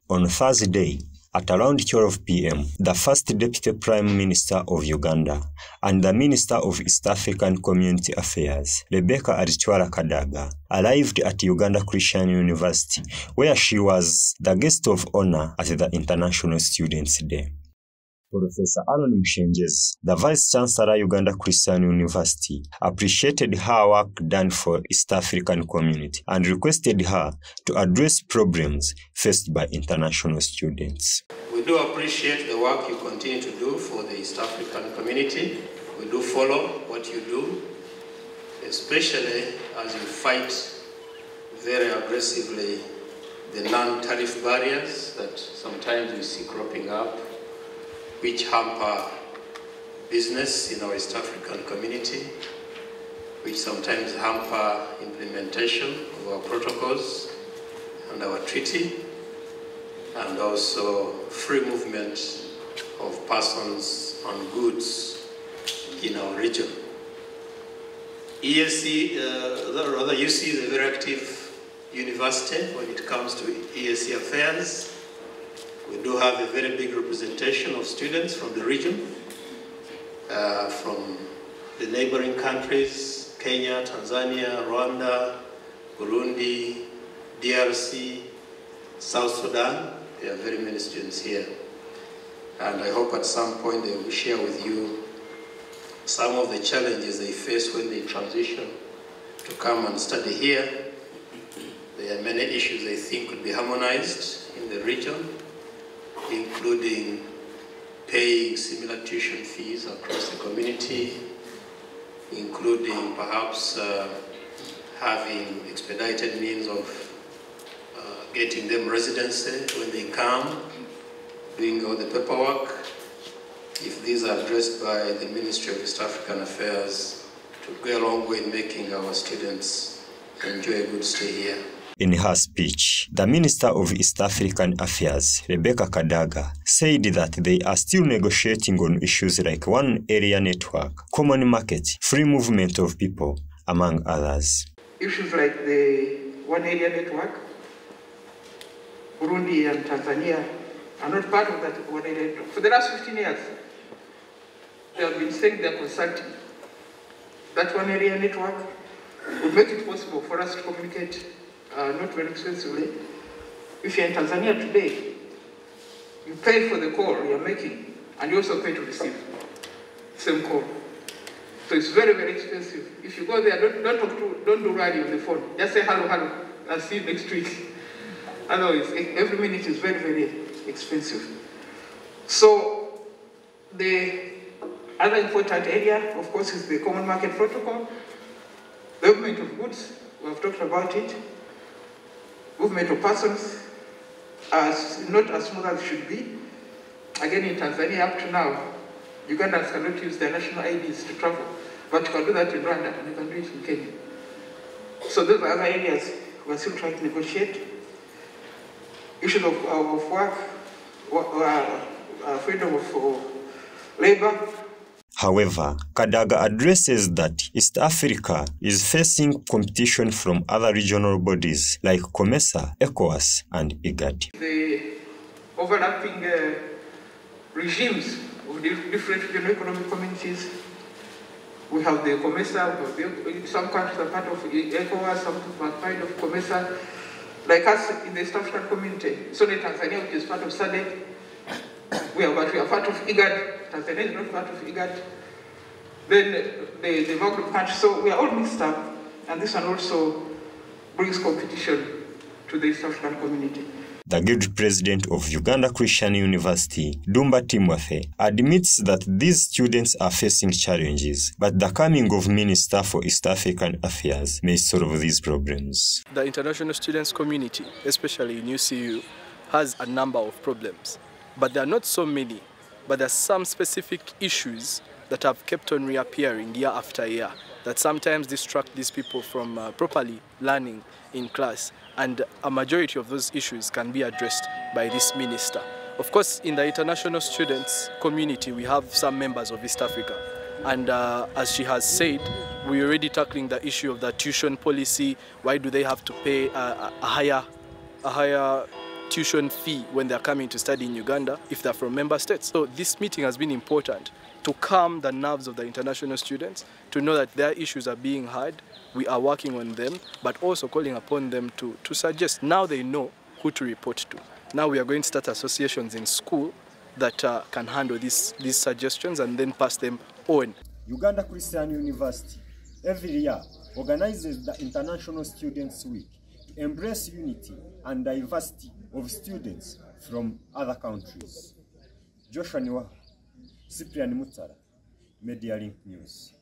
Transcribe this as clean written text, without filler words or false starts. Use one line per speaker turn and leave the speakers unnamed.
On Thursday, at around 12 p.m., the first Deputy Prime Minister of Uganda and the Minister of East African Community Affairs, Rebecca Kadaga, arrived at Uganda Christian University, where she was the guest of honor at the International Students' Day. Professor Aaron Mushenjezi, the Vice Chancellor Uganda Christian University, appreciated her work done for East African community and requested her to address problems faced by international students.
We do appreciate the work you continue to do for the East African community. We do follow what you do, especially as you fight very aggressively the non-tariff barriers that sometimes we see cropping up, which hamper business in our East African community, which sometimes hamper implementation of our protocols and our treaty, and also free movement of persons and goods in our region. UCU is a very active university when it comes to EAC Affairs. We do have a very big representation of students from the region, from the neighboring countries, Kenya, Tanzania, Rwanda, Burundi, DRC, South Sudan. There are very many students here. And I hope at some point they will share with you some of the challenges they face when they transition to come and study here. There are many issues they think could be harmonized in the region, including paying similar tuition fees across the community, including perhaps having expedited means of getting them residency when they come, doing all the paperwork. If these are addressed by the Ministry of East African Affairs, to go a long way in making our students enjoy a good stay here.
In her speech, the Minister of East African Affairs, Rebecca Kadaga, said that they are still negotiating on issues like one area network, common market, free movement of people, among others.
Issues like the one area network, Burundi and Tanzania are not part of that one area network. For the last 15 years, they have been saying they're consulting. That one area network will make it possible for us to communicate not very expensively. If you're in Tanzania today, you pay for the call you're making, and you also pay to receive the same call. So it's very, very expensive. If you go there, don't do radio on the phone. Just say hello, hello, I'll see you next week. Otherwise, every minute is very, very expensive. So the other important area, of course, is the common market protocol. The movement of goods, we have talked about it. Movement of persons is not as smooth as it should be. Again, in Tanzania, up to now, Ugandans cannot use their national IDs to travel, but you can do that in Rwanda and you can do it in Kenya. So those are other areas we're still trying to negotiate. Issues of work, freedom of labor.
However, Kadaga addresses that East Africa is facing competition from other regional bodies like COMESA, ECOWAS, and IGAD.
The overlapping regimes of different regional economic communities. We have the COMESA, some countries are part of ECOWAS, some are part of COMESA. Like us in the East African community, it's only Tanzania which is part of SADC. We are part of IGAD. Tanzania is not part of IGAD. Then the Maghreb countries. So we are all mixed up, and this one also brings competition to the East African community.
The guild president of Uganda Christian University, Dumba Timothy, admits that these students are facing challenges, but the coming of Minister for East African Affairs may solve these problems.
The international students community, especially in UCU, has a number of problems, but there are not so many, but there are some specific issues that have kept on reappearing year after year that sometimes distract these people from properly learning in class, and a majority of those issues can be addressed by this minister. Of course, in the international students community, we have some members of East Africa, and as she has said, we're already tackling the issue of the tuition policy. Why do they have to pay a higher tuition fee when they're coming to study in Uganda if they're from member states. So this meeting has been important to calm the nerves of the international students, to know that their issues are being heard, we are working on them, but also calling upon them to suggest. Now they know who to report to. Now we are going to start associations in school that can handle these suggestions and then pass them on.
Uganda Christian University every year organizes the International Students Week to embrace unity and diversity of students from other countries. Joshua Niwaha, Cyprian Mutara, Media Link News.